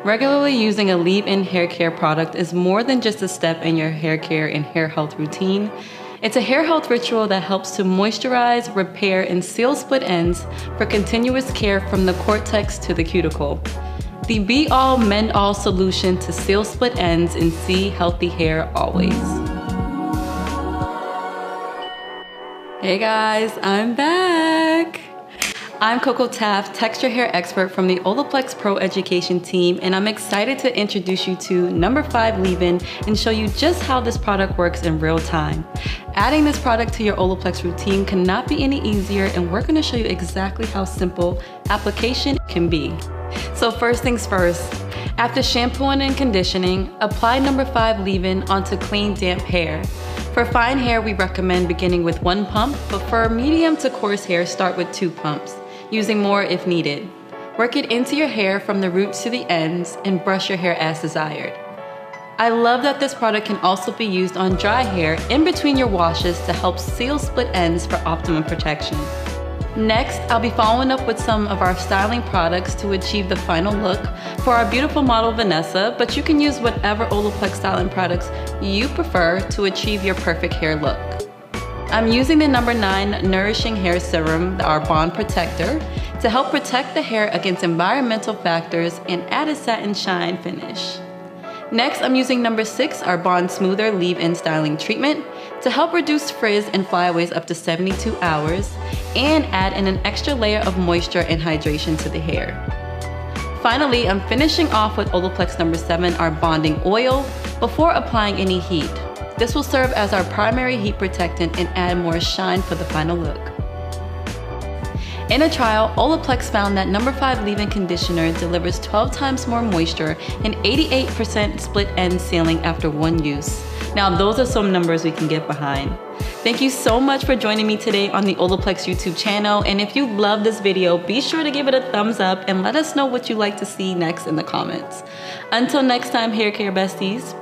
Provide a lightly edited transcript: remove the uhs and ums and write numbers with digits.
Regularly using a leave-in hair care product is more than just a step in your hair care and hair health routine. It's a hair health ritual that helps to moisturize, repair, and seal split ends for continuous care from the cortex to the cuticle. The be-all, mend-all solution to seal split ends and see healthy hair always. Hey guys, I'm back! I'm Coco Taft, texture hair expert from the OLAPLEX Pro Education team, and I'm excited to introduce you to No. 5 Leave-In and show you just how this product works in real time. Adding this product to your OLAPLEX routine cannot be any easier, and we're going to show you exactly how simple application can be. So first things first, after shampooing and conditioning, apply No. 5 Leave-In onto clean, damp hair. For fine hair, we recommend beginning with 1 pump, but for medium to coarse hair, start with 2 pumps, using more if needed. Work it into your hair from the roots to the ends and brush your hair as desired. I love that this product can also be used on dry hair in between your washes to help seal split ends for optimum protection. Next, I'll be following up with some of our styling products to achieve the final look for our beautiful model Vanessa, but you can use whatever OLAPLEX styling products you prefer to achieve your perfect hair look. I'm using the No. 9 Nourishing Hair Serum, our Bond Protector, to help protect the hair against environmental factors and add a satin shine finish. Next, I'm using No. 6, our Bond Smoother Leave-In Styling Treatment, to help reduce frizz and flyaways up to 72 hours and add in an extra layer of moisture and hydration to the hair. Finally, I'm finishing off with OLAPLEX No. 7, our Bonding Oil, before applying any heat. This will serve as our primary heat protectant and add more shine for the final look. In a trial, OLAPLEX found that No. 5 Leave-In Conditioner delivers 12 times more moisture and 88% split end sealing after 1 use. Now those are some numbers we can get behind. Thank you so much for joining me today on the OLAPLEX YouTube channel, and if you love this video, be sure to give it a thumbs up and let us know what you'd like to see next in the comments. Until next time, hair care besties,